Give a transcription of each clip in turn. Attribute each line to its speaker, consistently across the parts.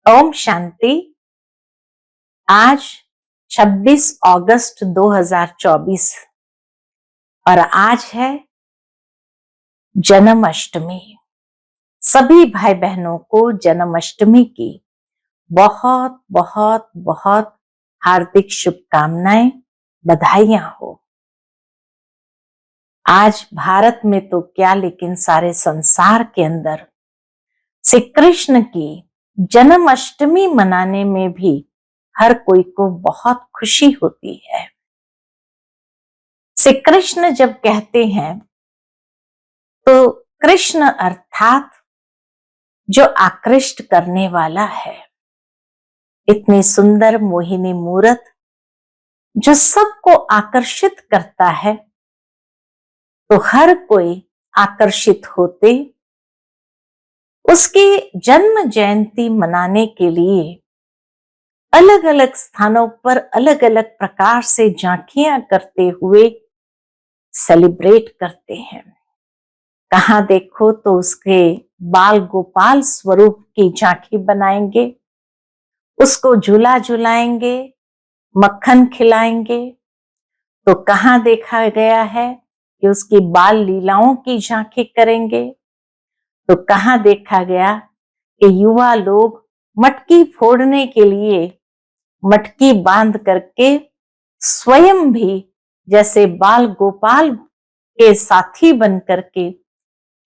Speaker 1: ओम शांति। आज 26 अगस्त 2024 और आज है जन्माष्टमी। सभी भाई बहनों को जन्माष्टमी की बहुत बहुत बहुत हार्दिक शुभकामनाएं, बधाइयां हो। आज भारत में तो क्या, लेकिन सारे संसार के अंदर श्री कृष्ण की जन्माष्टमी मनाने में भी हर कोई को बहुत खुशी होती है। श्री कृष्ण जब कहते हैं तो कृष्ण अर्थात जो आकृष्ट करने वाला है, इतनी सुंदर मोहिनी मूरत जो सबको आकर्षित करता है, तो हर कोई आकर्षित होते उसकी जन्म जयंती मनाने के लिए अलग अलग स्थानों पर अलग अलग प्रकार से झांकियां करते हुए सेलिब्रेट करते हैं। कहाँ देखो तो उसके बाल गोपाल स्वरूप की झांकी बनाएंगे, उसको झूला झुलाएंगे, मक्खन खिलाएंगे। तो कहाँ देखा गया है कि उसकी बाल लीलाओं की झांकी करेंगे, तो कहाँ देखा गया कि युवा लोग मटकी फोड़ने के लिए मटकी बांध करके स्वयं भी जैसे बाल गोपाल के साथी बन करके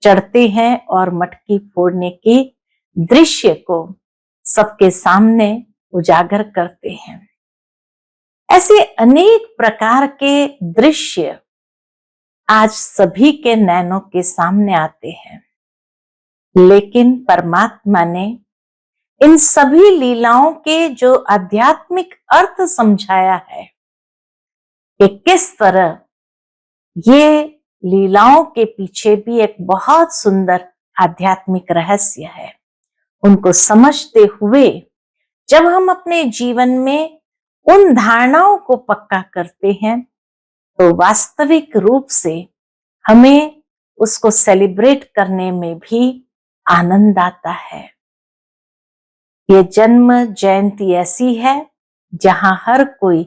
Speaker 1: चढ़ते हैं और मटकी फोड़ने की दृश्य को सबके सामने उजागर करते हैं। ऐसे अनेक प्रकार के दृश्य आज सभी के नैनों के सामने आते हैं, लेकिन परमात्मा ने इन सभी लीलाओं के जो आध्यात्मिक अर्थ समझाया है कि किस तरह ये लीलाओं के पीछे भी एक बहुत सुंदर आध्यात्मिक रहस्य है, उनको समझते हुए जब हम अपने जीवन में उन धारणाओं को पक्का करते हैं तो वास्तविक रूप से हमें उसको सेलिब्रेट करने में भी आनंद आता है। ये जन्म जयंती ऐसी है जहां हर कोई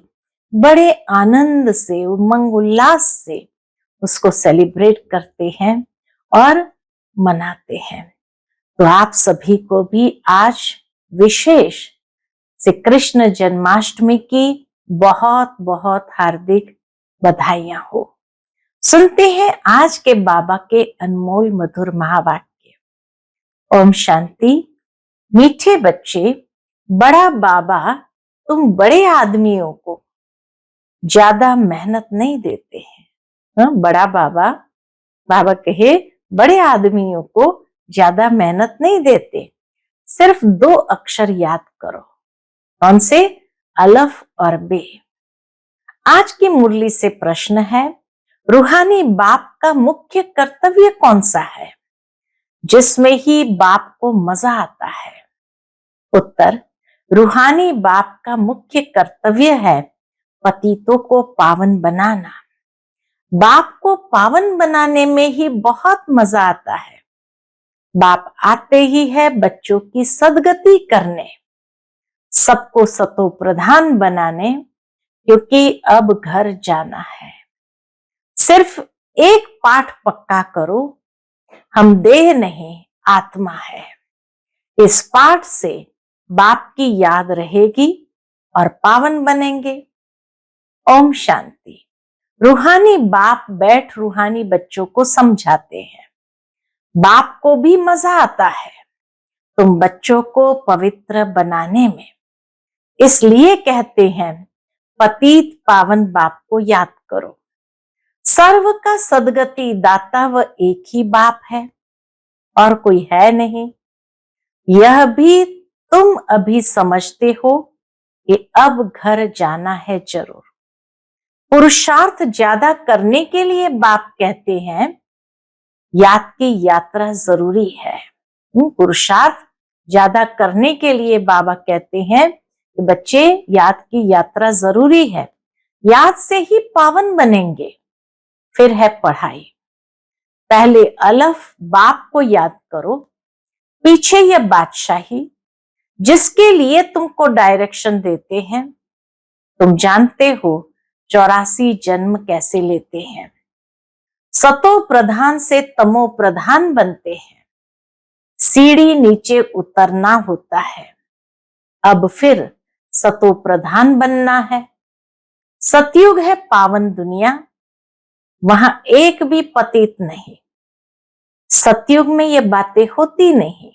Speaker 1: बड़े आनंद से, उमंग उल्लास से उसको सेलिब्रेट करते हैं और मनाते हैं। तो आप सभी को भी आज विशेष श्री कृष्ण जन्माष्टमी की बहुत बहुत हार्दिक बधाइयां हो। सुनते हैं आज के बाबा के अनमोल मधुर महावाक्य। ओम शांति। मीठे बच्चे, बड़ा बाबा तुम बड़े आदमियों को ज्यादा मेहनत नहीं देते हैं। बड़ा बाबा, बाबा कहे बड़े आदमियों को ज्यादा मेहनत नहीं देते, सिर्फ 2 अक्षर याद करो। कौन से? अलफ और बे। आज की मुरली से प्रश्न है, रूहानी बाप का मुख्य कर्तव्य कौन सा है जिसमें ही बाप को मजा आता है? उत्तर, रूहानी बाप का मुख्य कर्तव्य है पतितों को पावन बनाना। बाप को पावन बनाने में ही बहुत मजा आता है। बाप आते ही है बच्चों की सदगति करने, सबको सतो प्रधान बनाने, क्योंकि अब घर जाना है। सिर्फ एक पाठ पक्का करो, हम देह नहीं आत्मा है। इस पाठ से बाप की याद रहेगी और पावन बनेंगे। ओम शांति। रूहानी बाप बैठ रूहानी बच्चों को समझाते हैं। बाप को भी मजा आता है तुम बच्चों को पवित्र बनाने में, इसलिए कहते हैं पतित पावन बाप को याद करो। सर्व का सदगति दाता व एक ही बाप है और कोई है नहीं। यह भी तुम अभी समझते हो कि अब घर जाना है जरूर। पुरुषार्थ ज्यादा करने के लिए बाप कहते हैं याद की यात्रा जरूरी है। पुरुषार्थ ज्यादा करने के लिए बाबा कहते हैं कि बच्चे याद की यात्रा जरूरी है, याद से ही पावन बनेंगे। फिर है पढ़ाई। पहले अलफ बाप को याद करो, पीछे यह बादशाही, जिसके लिए तुमको डायरेक्शन देते हैं। तुम जानते हो 84 जन्म कैसे लेते हैं। सतो प्रधान से तमो प्रधान बनते हैं, सीढ़ी नीचे उतरना होता है। अब फिर सतो प्रधान बनना है। सतयुग है पावन दुनिया, वहां एक भी पतित नहीं। सतयुग में ये बातें होती नहीं।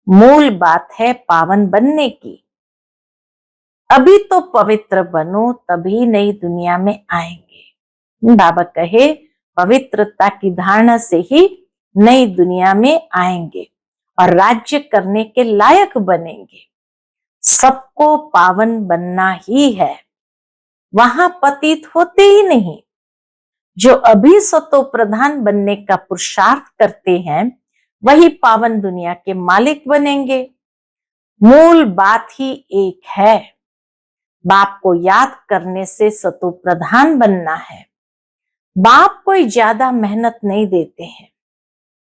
Speaker 1: मूल बात है पावन बनने की। अभी तो पवित्र बनो, तभी नई दुनिया में आएंगे। बाबा कहे पवित्रता की धारणा से ही नई दुनिया में आएंगे और राज्य करने के लायक बनेंगे। सबको पावन बनना ही है, वहां पतित होते ही नहीं। जो अभी सतो प्रधान बनने का पुरुषार्थ करते हैं, वही पावन दुनिया के मालिक बनेंगे। मूल बात ही एक है, बाप को याद करने से सतो प्रधान बनना है। बाप कोई ज्यादा मेहनत नहीं देते हैं,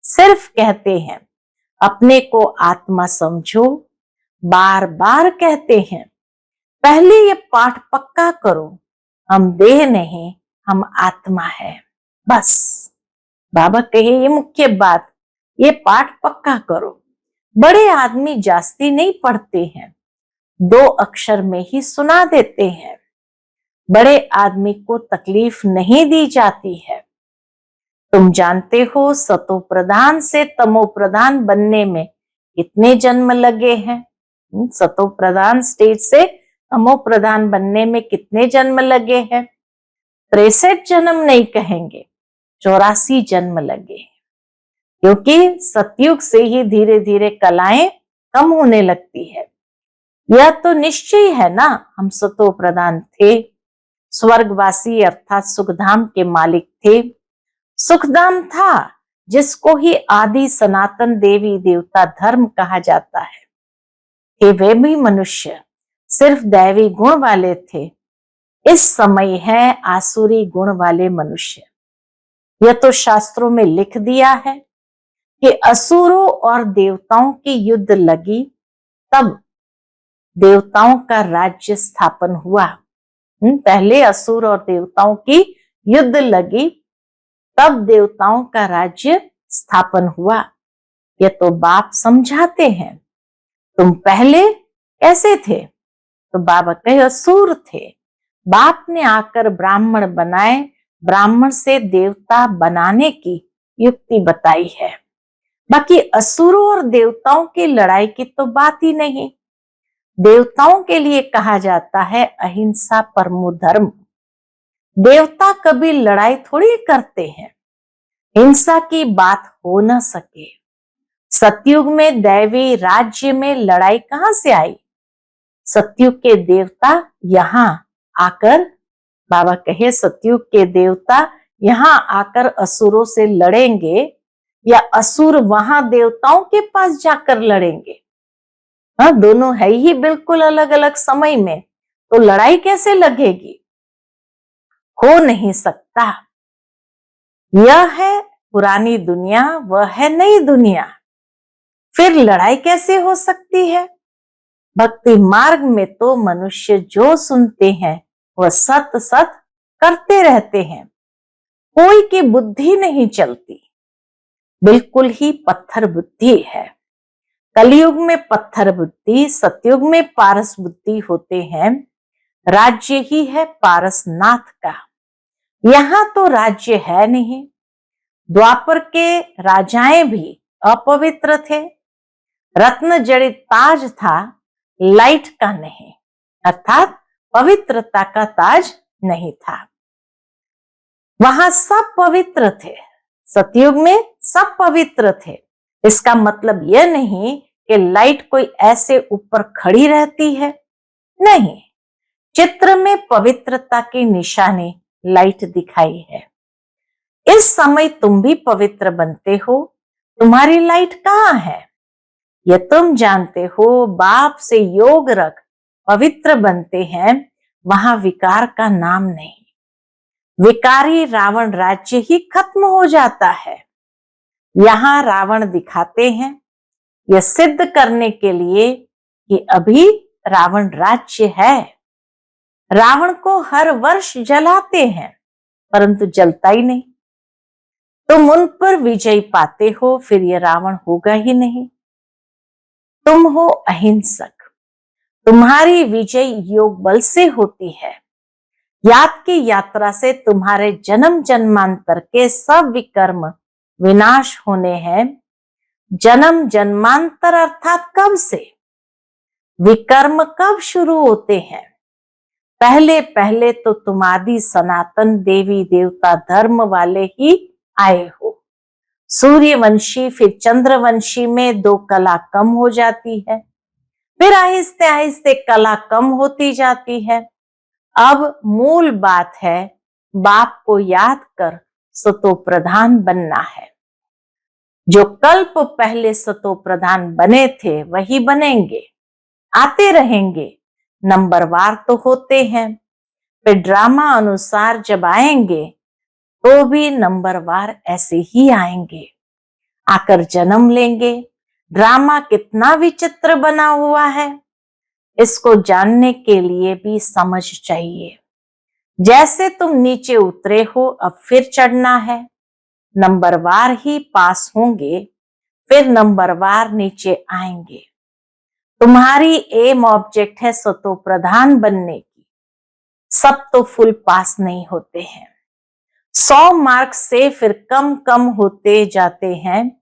Speaker 1: सिर्फ कहते हैं अपने को आत्मा समझो। बार बार कहते हैं पहले ये पाठ पक्का करो, हम देह नहीं, हम आत्मा है। बस बाबा कहे ये मुख्य बात, ये पाठ पक्का करो। बड़े आदमी जास्ती नहीं पढ़ते हैं, 2 अक्षर में ही सुना देते हैं। बड़े आदमी को तकलीफ नहीं दी जाती है। तुम जानते हो सतो प्रधान से तमो प्रधान बनने में कितने जन्म लगे हैं। सतो प्रधान स्टेज से तमो प्रधान बनने में कितने जन्म लगे हैं। 63 जन्म नहीं कहेंगे, 84 जन्म लगे, क्योंकि सतयुग से ही धीरे धीरे कलाएं कम होने लगती है। यह तो निश्चय है ना, हम सतो प्रधान थे, स्वर्गवासी अर्थात सुखधाम के मालिक थे। सुखधाम था जिसको ही आदि सनातन देवी देवता धर्म कहा जाता है। वे भी मनुष्य, सिर्फ दैवी गुण वाले थे। इस समय है आसुरी गुण वाले मनुष्य। यह तो शास्त्रों में लिख दिया है कि असुरों और देवताओं की युद्ध लगी, तब देवताओं का राज्य स्थापन हुआ। पहले असुर और देवताओं की युद्ध लगी, तब देवताओं का राज्य स्थापन हुआ। ये तो बाप समझाते हैं। तुम पहले कैसे थे? तो बाबा कहे असुर थे, बाप ने आकर ब्राह्मण बनाए, ब्राह्मण से देवता बनाने की युक्ति बताई है। बाकी असुरों और देवताओं की लड़ाई की तो बात ही नहीं। देवताओं के लिए कहा जाता है अहिंसा परमो धर्म। देवता कभी लड़ाई थोड़ी करते हैं, हिंसा की बात हो न सके। सतयुग में दैवी राज्य में लड़ाई कहां से आई? सतयुग के देवता यहां आकर, बाबा कहे सतयुग के देवता यहां आकर असुरों से लड़ेंगे या असुर वहां देवताओं के पास जाकर लड़ेंगे? हाँ, दोनों है ही बिल्कुल अलग अलग समय में, तो लड़ाई कैसे लगेगी? हो नहीं सकता। यह है पुरानी दुनिया, वह है नई दुनिया, फिर लड़ाई कैसे हो सकती है? भक्ति मार्ग में तो मनुष्य जो सुनते हैं वह सत सत करते रहते हैं, कोई की बुद्धि नहीं चलती, बिल्कुल ही पत्थर बुद्धि है। कलयुग में पत्थर बुद्धि, सतयुग में पारस बुद्धि होते हैं। राज्य ही है पारसनाथ का, यहां तो राज्य है नहीं। द्वापर के राजाएं भी अपवित्र थे, रत्न जड़ित ताज था, लाइट का नहीं, अर्थात पवित्रता का ताज नहीं था। वहां सब पवित्र थे, सतयुग में सब पवित्र थे। इसका मतलब यह नहीं कि लाइट कोई ऐसे ऊपर खड़ी रहती है, नहीं। चित्र में पवित्रता की निशानी लाइट दिखाई है। इस समय तुम भी पवित्र बनते हो, तुम्हारी लाइट कहाँ है? यह तुम जानते हो। बाप से योग रख पवित्र बनते हैं, वहां विकार का नाम नहीं। विकारी रावण राज्य ही खत्म हो जाता है। यहां रावण दिखाते हैं, यह सिद्ध करने के लिए कि अभी रावण राज्य है। रावण को हर वर्ष जलाते हैं परंतु जलता ही नहीं। तुम उन पर विजय पाते हो, फिर ये रावण होगा ही नहीं। तुम हो अहिंसक, तुम्हारी विजय योग बल से होती है। याद की यात्रा से तुम्हारे जन्म जन्मांतर के सब विकर्म विनाश होने हैं। जन्म जन्मांतर अर्थात कब से? विकर्म कब शुरू होते हैं? पहले पहले तो तुम आदि सनातन देवी देवता धर्म वाले ही आए हो। सूर्यवंशी फिर चंद्रवंशी में 2 कला कम हो जाती है, फिर आहिस्ते आहिस्ते कला कम होती जाती है। अब मूल बात है, बाप को याद कर सतो प्रधान बनना है। जो कल्प पहले सतो प्रधान बने थे वही बनेंगे, आते रहेंगे। नंबरवार तो होते हैं, फिर ड्रामा अनुसार जब आएंगे तो भी नंबरवार ऐसे ही आएंगे, आकर जन्म लेंगे। ड्रामा कितना विचित्र बना हुआ है, इसको जानने के लिए भी समझ चाहिए। जैसे तुम नीचे उतरे हो, अब फिर चढ़ना है। नंबरवार ही पास होंगे, फिर नंबरवार नीचे आएंगे। तुम्हारी एम ऑब्जेक्ट है सतो प्रधान बनने की। सब तो फुल पास नहीं होते हैं, 100 मार्क्स से फिर कम कम होते जाते हैं।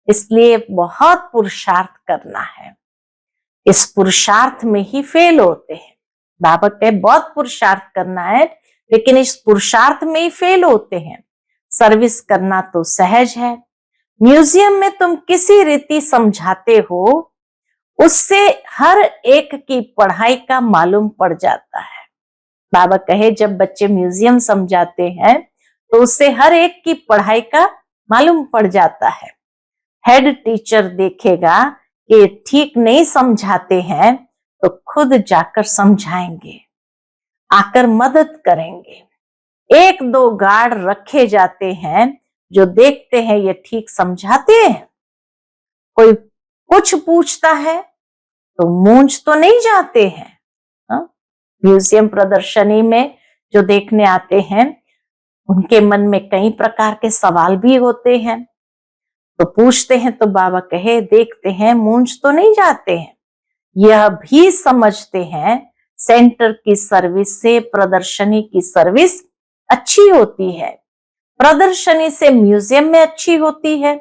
Speaker 1: इसलिए बहुत पुरुषार्थ करना है। इस पुरुषार्थ में ही फेल होते हैं। बाबा कहे बहुत पुरुषार्थ करना है, लेकिन इस पुरुषार्थ में ही फेल होते हैं। सर्विस करना तो सहज है। म्यूजियम में तुम किसी रीति समझाते हो, उससे हर एक की पढ़ाई का मालूम पड़ जाता है। बाबा कहे जब बच्चे म्यूजियम समझाते हैं तो उससे हर एक की पढ़ाई का मालूम पड़ जाता है। हेड टीचर देखेगा कि ठीक नहीं समझाते हैं तो खुद जाकर समझाएंगे, आकर मदद करेंगे। 1-2 गार्ड रखे जाते हैं जो देखते हैं ये ठीक समझाते हैं। कोई कुछ पूछता है तो मूंझ तो नहीं जाते हैं। म्यूजियम प्रदर्शनी में जो देखने आते हैं उनके मन में कई प्रकार के सवाल भी होते हैं, तो पूछते हैं तो बाबा कहे देखते हैं मूंझ तो नहीं जाते हैं। यह भी समझते हैं सेंटर की सर्विस से प्रदर्शनी की सर्विस अच्छी होती है, प्रदर्शनी से म्यूजियम में अच्छी होती है।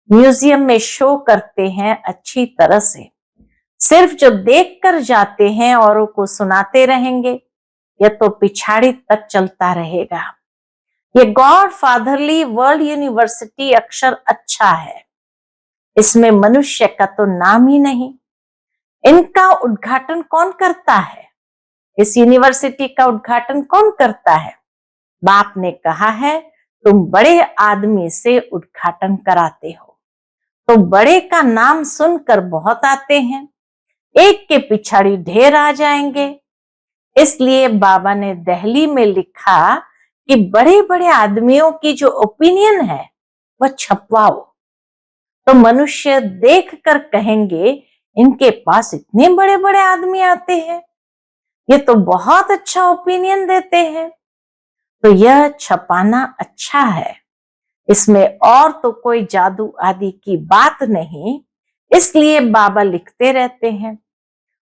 Speaker 1: म्यूजियम में शो करते हैं अच्छी तरह से, सिर्फ जो देख कर जाते हैं औरों को सुनाते रहेंगे, यह तो पिछाड़ी तक चलता रहेगा। ये गॉड फादरली वर्ल्ड यूनिवर्सिटी अक्षर अच्छा है, इसमें मनुष्य का तो नाम ही नहीं। इनका उद्घाटन कौन करता है? इस यूनिवर्सिटी का उद्घाटन कौन करता है? बाप ने कहा है तुम बड़े आदमी से उद्घाटन कराते हो, तो बड़े का नाम सुनकर बहुत आते हैं, एक के पिछाड़ी ढेर आ जाएंगे। इसलिए बाबा ने दिल्ली में लिखा कि बड़े बड़े आदमियों की जो ओपिनियन है वह छपवाओ, तो मनुष्य देख कर कहेंगे इनके पास इतने बड़े बड़े आदमी आते हैं, ये तो बहुत अच्छा ओपिनियन देते हैं। तो यह छपाना अच्छा है, इसमें और तो कोई जादू आदि की बात नहीं। इसलिए बाबा लिखते रहते हैं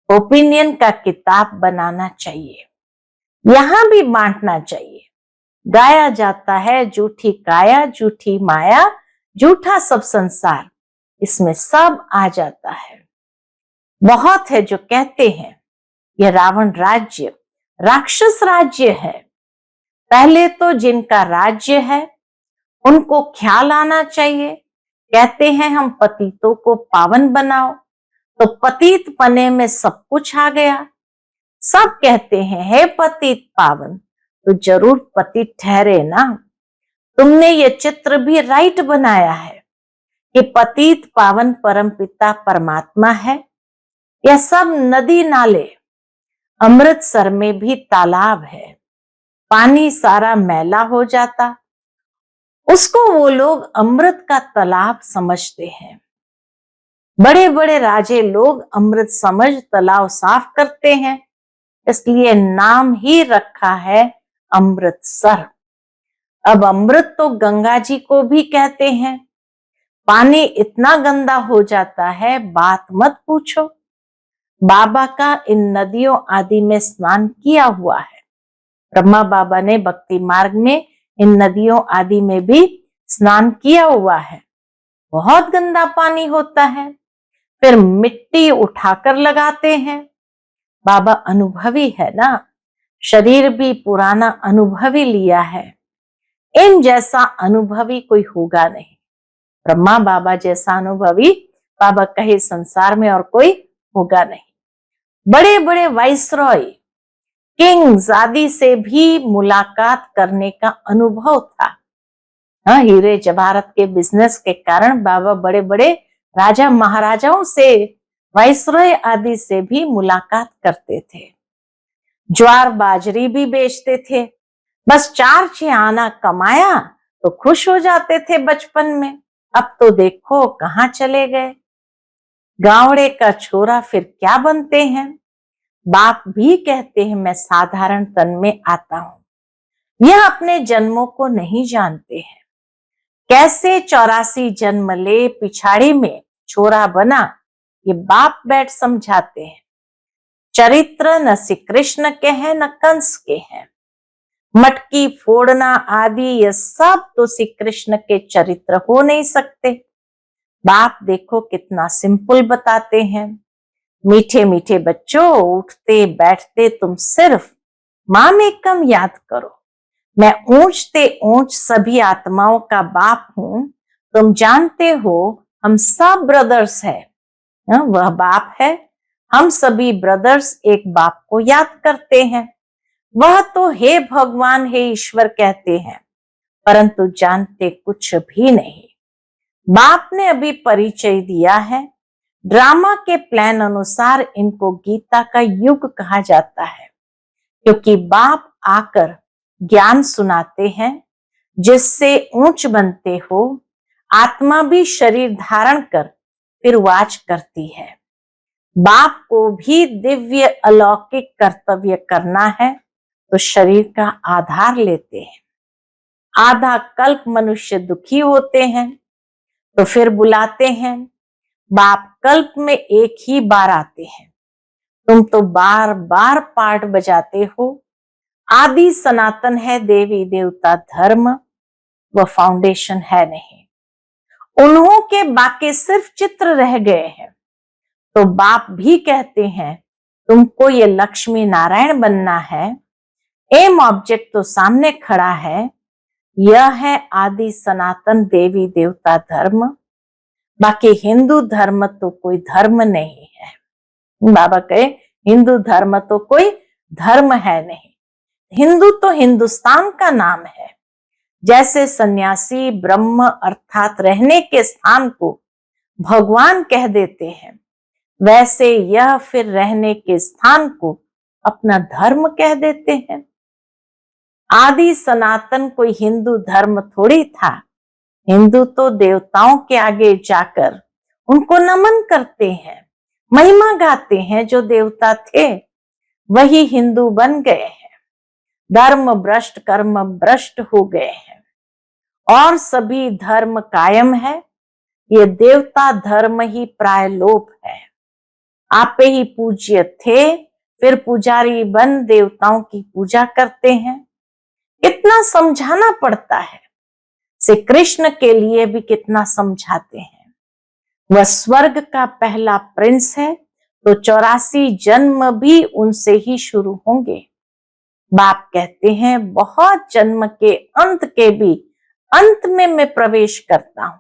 Speaker 1: ओपिनियन का किताब बनाना चाहिए, यहां भी बांटना चाहिए। गाया जाता है झूठी काया झूठी माया झूठा सब संसार, इसमें सब आ जाता है। बहुत है जो कहते हैं यह रावण राज्य राक्षस राज्य है। पहले तो जिनका राज्य है उनको ख्याल आना चाहिए। कहते हैं हम पतितों को पावन बनाओ, तो पतित पने में सब कुछ आ गया। सब कहते हैं हे पतित पावन, तो जरूर पतित ठहरे ना। तुमने ये चित्र भी राइट बनाया है कि पतित पावन परमपिता परमात्मा है। यह सब नदी नाले, अमृतसर में भी तालाब है, पानी सारा मैला हो जाता, उसको वो लोग अमृत का तालाब समझते हैं। बड़े बड़े राजे लोग अमृत समझ तालाब साफ करते हैं, इसलिए नाम ही रखा है अमृतसर। अब अमृत तो गंगा जी को भी कहते हैं। पानी इतना गंदा हो जाता है, बात मत पूछो। बाबा का इन नदियों आदि में स्नान किया हुआ है। ब्रह्मा बाबा ने भक्ति मार्ग में इन नदियों आदि में भी स्नान किया हुआ है। बहुत गंदा पानी होता है, फिर मिट्टी उठाकर लगाते हैं। बाबा अनुभवी है ना, शरीर भी पुराना अनुभवी लिया है। इन जैसा अनुभवी कोई होगा नहीं। ब्रह्मा बाबा जैसा अनुभवी बाबा कहे संसार में और कोई होगा नहीं। बड़े बड़े वाइसरॉय, किंग्स आदि से भी मुलाकात करने का अनुभव था। हाँ, हीरे जवाहरत के बिजनेस के कारण बाबा बड़े बड़े राजा महाराजाओं से, वाइसरॉय आदि से भी मुलाकात करते थे। ज्वार बाजरी भी बेचते थे। बस 4 आना कमाया तो खुश हो जाते थे बचपन में। अब तो देखो कहाँ चले गए। गावड़े का छोरा फिर क्या बनते हैं। बाप भी कहते हैं मैं साधारण तन में आता हूं। यह अपने जन्मों को नहीं जानते हैं। कैसे 84 जन्म ले पिछाड़ी में छोरा बना, ये बाप बैठ समझाते हैं। चरित्र न श्री कृष्ण के हैं न कंस के हैं। मटकी फोड़ना आदि ये सब तो श्री कृष्ण के चरित्र हो नहीं सकते। बाप देखो कितना सिंपल बताते हैं। मीठे मीठे बच्चों, उठते बैठते तुम सिर्फ माम एकम याद करो। मैं ऊंचते ऊंच सभी आत्माओं का बाप हूं। तुम जानते हो हम सब ब्रदर्स हैं। वह बाप है। हम सभी ब्रदर्स एक बाप को याद करते हैं। वह तो हे भगवान हे ईश्वर कहते हैं, परंतु जानते कुछ भी नहीं। बाप ने अभी परिचय दिया है। ड्रामा के प्लान अनुसार इनको गीता का युग कहा जाता है, क्योंकि बाप आकर ज्ञान सुनाते हैं जिससे ऊंच बनते हो। आत्मा भी शरीर धारण कर फिर वाच करती है। बाप को भी दिव्य अलौकिक कर्तव्य करना है तो शरीर का आधार लेते हैं। आधा कल्प मनुष्य दुखी होते हैं तो फिर बुलाते हैं। बाप कल्प में एक ही बार आते हैं। तुम तो बार बार पार्ट बजाते हो। आदि सनातन है देवी देवता धर्म, वह फाउंडेशन है नहीं। उन्हों के बाकी सिर्फ चित्र रह गए हैं। तो बाप भी कहते हैं तुमको ये लक्ष्मी नारायण बनना है। एम ऑब्जेक्ट तो सामने खड़ा है। यह है आदि सनातन देवी देवता धर्म। बाकी हिंदू धर्म तो कोई धर्म नहीं है। बाबा कहे हिंदू धर्म तो कोई धर्म है नहीं। हिंदू तो हिंदुस्तान का नाम है। जैसे सन्यासी ब्रह्म अर्थात रहने के स्थान को भगवान कह देते हैं, वैसे यह फिर रहने के स्थान को अपना धर्म कह देते हैं। आदि सनातन कोई हिंदू धर्म थोड़ी था। हिंदू तो देवताओं के आगे जाकर उनको नमन करते हैं, महिमा गाते हैं। जो देवता थे वही हिंदू बन गए हैं। धर्म भ्रष्ट कर्म भ्रष्ट हो गए हैं और सभी धर्म कायम है। ये देवता धर्म ही प्राय लोप है। आप ही पूज्य थे, फिर पुजारी बन देवताओं की पूजा करते हैं। कितना समझाना पड़ता है। श्री कृष्ण के लिए भी कितना समझाते हैं। वह स्वर्ग का पहला प्रिंस है तो 84 जन्म भी उनसे ही शुरू होंगे। बाप कहते हैं बहुत जन्म के अंत के भी अंत में मैं प्रवेश करता हूं,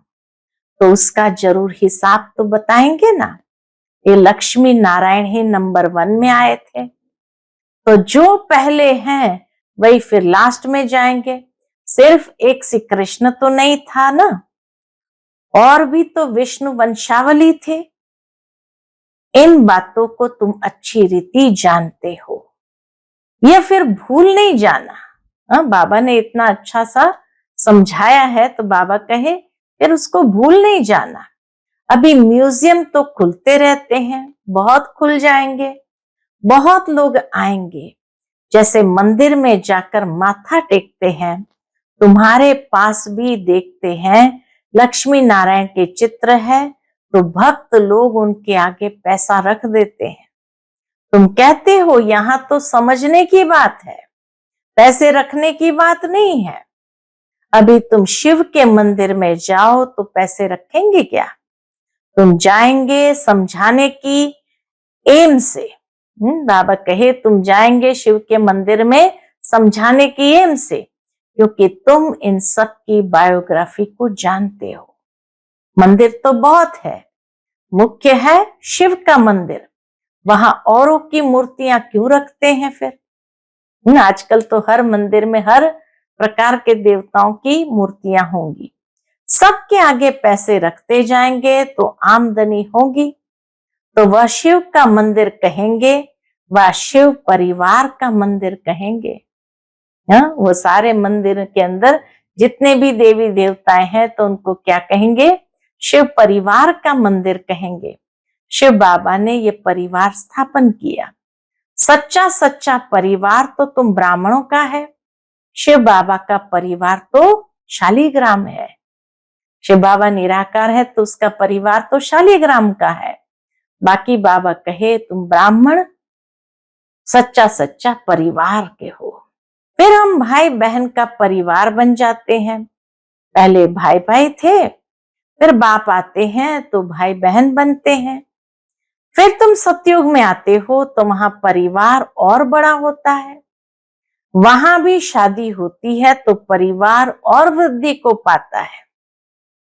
Speaker 1: तो उसका जरूर हिसाब तो बताएंगे ना। ये लक्ष्मी नारायण ही नंबर 1 में आए थे, तो जो पहले हैं वही फिर लास्ट में जाएंगे। सिर्फ एक श्री कृष्ण तो नहीं था ना, और भी तो विष्णु वंशावली थे। इन बातों को तुम अच्छी रीति जानते हो, यह फिर भूल नहीं जाना। बाबा ने इतना अच्छा सा समझाया है तो बाबा कहे फिर उसको भूल नहीं जाना। अभी म्यूजियम तो खुलते रहते हैं, बहुत खुल जाएंगे, बहुत लोग आएंगे। जैसे मंदिर में जाकर माथा टेकते हैं, तुम्हारे पास भी देखते हैं लक्ष्मी नारायण के चित्र है, तो भक्त लोग उनके आगे पैसा रख देते हैं। तुम कहते हो यहाँ तो समझने की बात है, पैसे रखने की बात नहीं है। अभी तुम शिव के मंदिर में जाओ तो पैसे रखेंगे क्या? तुम जाएंगे समझाने की एम से। बाबा कहे तुम जाएंगे शिव के मंदिर में समझाने की एम से, क्योंकि तुम इन सब की बायोग्राफी को जानते हो। मंदिर तो बहुत है, मुख्य है शिव का मंदिर, वहां औरों की मूर्तियां क्यों रखते हैं फिर? आजकल तो हर मंदिर में हर प्रकार के देवताओं की मूर्तियां होंगी, सबके आगे पैसे रखते जाएंगे तो आमदनी होगी। तो वह शिव का मंदिर कहेंगे, वह शिव परिवार का मंदिर कहेंगे। वो सारे मंदिर के अंदर जितने भी देवी देवताएं हैं तो उनको क्या कहेंगे? शिव परिवार का मंदिर कहेंगे। शिव बाबा ने ये परिवार स्थापन किया। सच्चा सच्चा परिवार तो तुम ब्राह्मणों का है, शिव बाबा का परिवार तो शालीग्राम है। शिव बाबा निराकार है तो उसका परिवार तो शालीग्राम का है। बाकी बाबा कहे तुम ब्राह्मण सच्चा सच्चा परिवार के हो। फिर हम भाई बहन का परिवार बन जाते हैं। पहले भाई भाई थे, फिर बाप आते हैं तो भाई बहन बनते हैं। फिर तुम सतयुग में आते हो तो वहां परिवार और बड़ा होता है, वहां भी शादी होती है तो परिवार और वृद्धि को पाता है।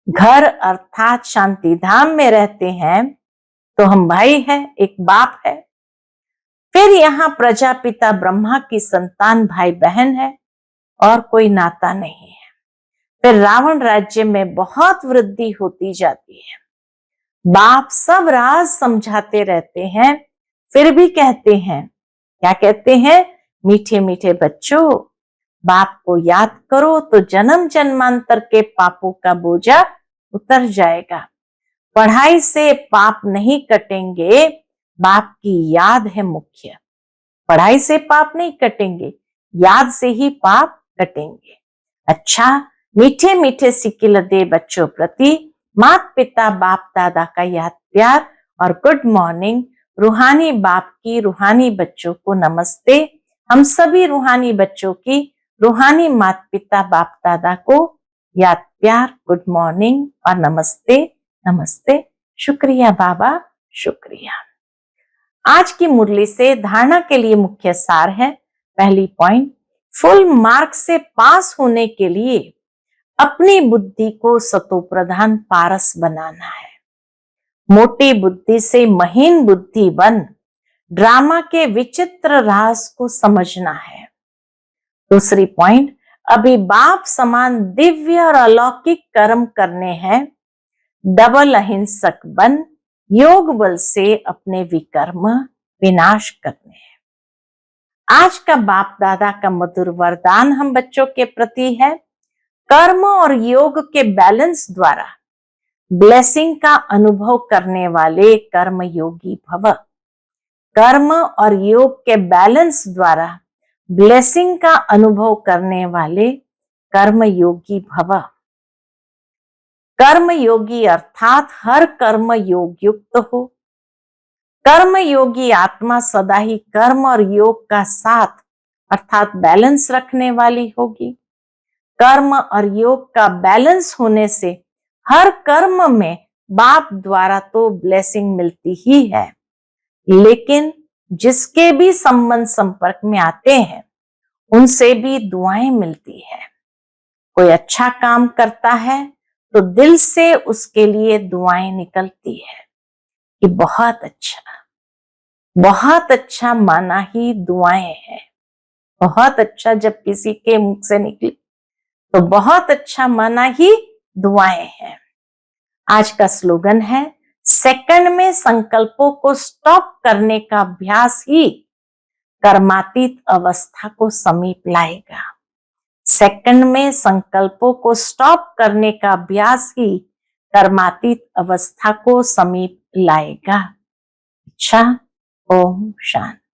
Speaker 1: घर अर्थात शांति धाम में रहते हैं तो हम भाई हैं, एक बाप है। फिर यहाँ प्रजापिता ब्रह्मा की संतान भाई बहन है और कोई नाता नहीं है। फिर रावण राज्य में बहुत वृद्धि होती जाती है। बाप सब राज समझाते रहते हैं, फिर भी कहते हैं, क्या कहते हैं? मीठे मीठे बच्चों, बाप को याद करो तो जन्म जन्मांतर के पापों का बोझा उतर जाएगा। पढ़ाई से पाप नहीं कटेंगे, बाप की याद है मुख्य। पढ़ाई से पाप नहीं कटेंगे, याद से ही पाप कटेंगे। अच्छा, मीठे मीठे सिक्के दे बच्चों प्रति माता पिता बाप दादा का याद प्यार और गुड मॉर्निंग। रूहानी बाप की रूहानी बच्चों को नमस्ते। हम सभी रूहानी बच्चों की रूहानी माता पिता बाप दादा को याद प्यार, गुड मॉर्निंग और नमस्ते नमस्ते। शुक्रिया बाबा, शुक्रिया। आज की मुरली से धारणा के लिए मुख्य सार है। पहली पॉइंट, फुल मार्क से पास होने के लिए अपनी बुद्धि को सतोप्रधान पारस बनाना है। मोटी बुद्धि से महीन बुद्धि बन ड्रामा के विचित्र राज को समझना है। दूसरी पॉइंट, अभी बाप समान दिव्य और अलौकिक कर्म करने हैं। डबल अहिंसक बन योग बल से अपने विकर्म विनाश करने हैं। आज का बाप दादा का मधुर वरदान हम बच्चों के प्रति है, कर्म और योग के बैलेंस द्वारा ब्लेसिंग का अनुभव करने वाले कर्म योगी भव। कर्म और योग के बैलेंस द्वारा ब्लेसिंग का अनुभव करने वाले कर्म योगी भव। कर्म योगी अर्थात हर कर्म योग युक्त हो। कर्म योगी आत्मा सदा ही कर्म और योग का साथ अर्थात बैलेंस रखने वाली होगी। कर्म और योग का बैलेंस होने से हर कर्म में बाप द्वारा तो ब्लेसिंग मिलती ही है, लेकिन जिसके भी संबंध संपर्क में आते हैं उनसे भी दुआएं मिलती है। कोई अच्छा काम करता है तो दिल से उसके लिए दुआएं निकलती है कि बहुत अच्छा माना ही दुआएं हैं। बहुत अच्छा जब किसी के मुख से निकली तो बहुत अच्छा माना ही दुआएं हैं। आज का स्लोगन है, सेकंड में संकल्पों को स्टॉप करने का अभ्यास ही कर्मातीत अवस्था को समीप लाएगा। सेकंड में संकल्पों को स्टॉप करने का अभ्यास ही कर्मातीत अवस्था को समीप लाएगा। अच्छा, ओम शांति।